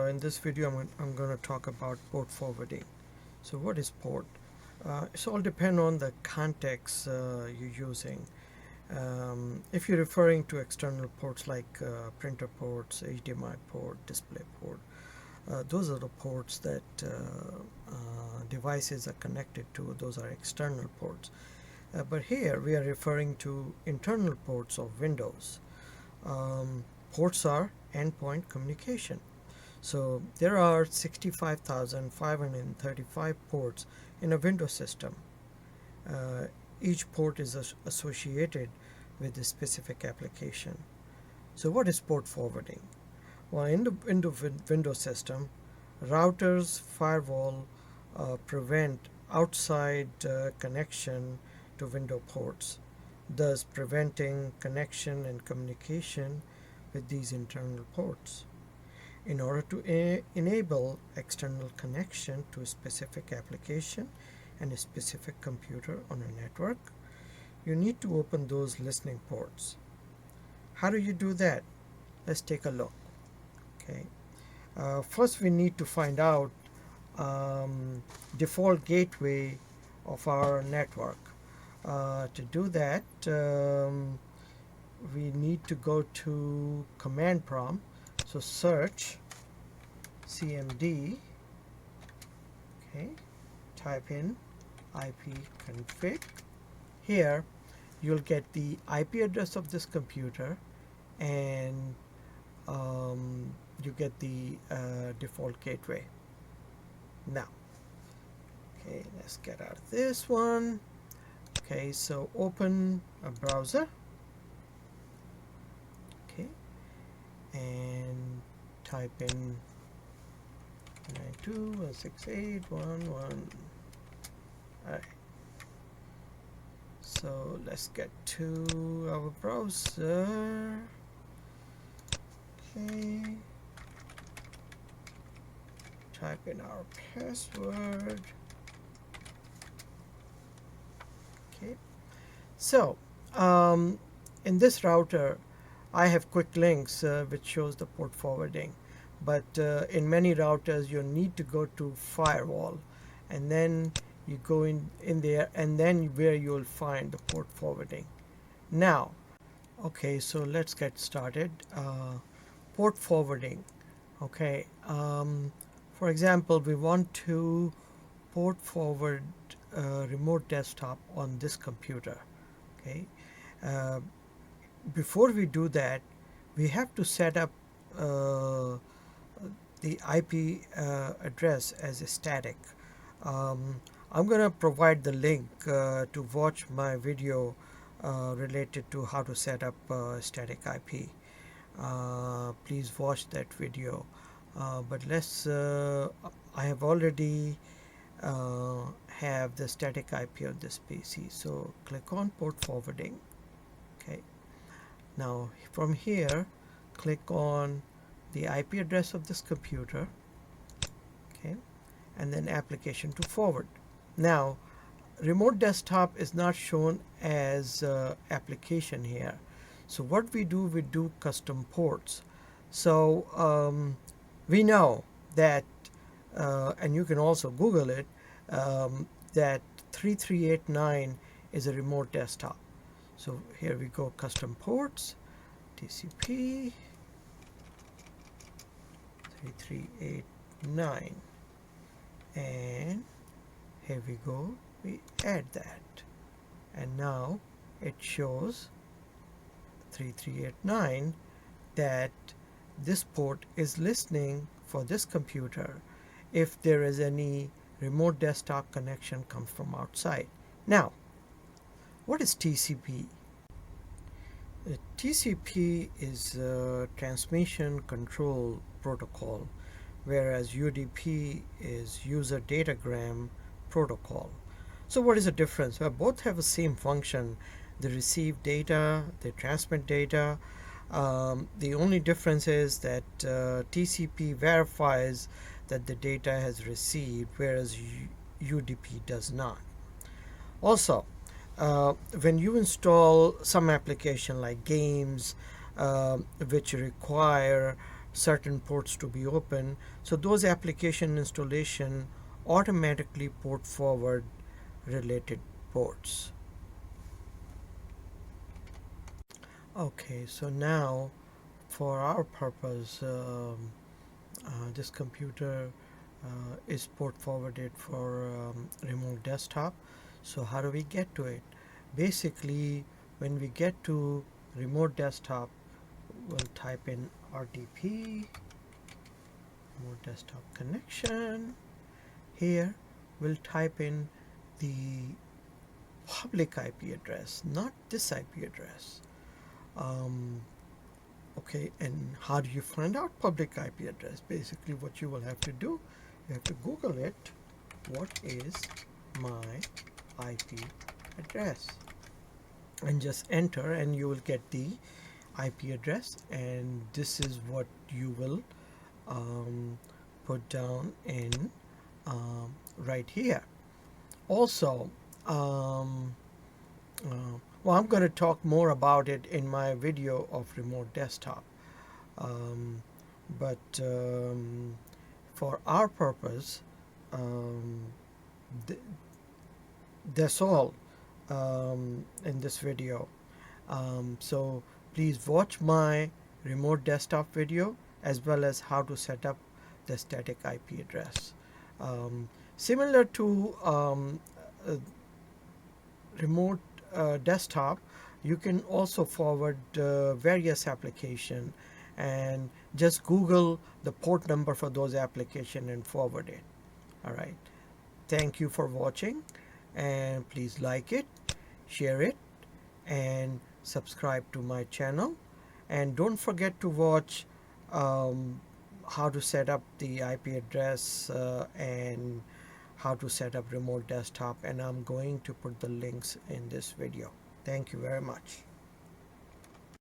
In this video I'm going to talk about port forwarding. So what is port? It's all depend on the context you're using. If you're referring to external ports like printer ports, HDMI port, display port, those are the ports that devices are connected to. Those are external ports. But here we are referring to internal ports of Windows. Ports are endpoint communication. So there are 65,535 ports in a Windows system. Each port is associated with a specific application. So what is port forwarding? Well, in the Windows system, routers, firewall prevent outside connection to window ports, thus preventing connection and communication with these internal ports. In order to enable external connection to a specific application and a specific computer on a network, you need to open those listening ports. How do you do that? Let's take a look. Okay. First we need to find out default gateway of our network. To do that, we need to go to command prompt. So search cmd, okay, type in ipconfig. Here you'll get the IP address of this computer, and you get the default gateway. Now, okay, let's get out of this one. Okay, so open a browser, okay, and type in 192.168.1.1. Alright, so let's get to our browser. Okay, type in our password. Okay, so in this router I have quick links which shows the port forwarding, but in many routers you need to go to firewall, and then you go in there, and then where you will find the port forwarding. Now, okay, so let's get started. Port forwarding. Okay, for example, we want to port forward remote desktop on this computer. Okay, before we do that, we have to set up the IP address as a static. I'm going to provide the link to watch my video related to how to set up static IP. Please watch that video. But let's I have already have the static IP of this PC, so click on port forwarding. Okay, now from here click on the IP address of this computer, okay, and then application to forward. Now remote desktop is not shown as application here, so what we do custom ports. So we know that and you can also Google it, that 3389 is a remote desktop. So here we go, custom ports, TCP 3389, and here we go, we add that, and now it shows 3389 that this port is listening for this computer if there is any remote desktop connection comes from outside. Now, what is TCP? TCP is a transmission control protocol, whereas UDP is user datagram protocol. So what is the difference? Well, both have the same function. They receive data, they transmit data. The only difference is that TCP verifies that the data has received, whereas UDP does not. Also, when you install some application like games which require certain ports to be open, so those application installation automatically port forward related ports. Okay, so now for our purpose, this computer is port forwarded for remote desktop. So how do we get to it? Basically, when we get to remote desktop, we'll type in RDP, remote desktop connection. Here we'll type in the public IP address, not this IP address. Okay, and how do you find out public IP address? Basically, what you will have to do, you have to Google it. What is my IP address? And just enter, and you will get the IP address, and this is what you will put down in right here. Also, well, I'm going to talk more about it in my video of remote desktop. But for our purpose, um, th that's all in this video. So please watch my remote desktop video as well as how to set up the static IP address. Similar to remote desktop, you can also forward various application, and just Google the port number for those application and forward it. All right. Thank you for watching, and please like it, share it, and subscribe to my channel. And don't forget to watch how to set up the IP address and how to set up remote desktop, and I'm going to put the links in this video. Thank you very much.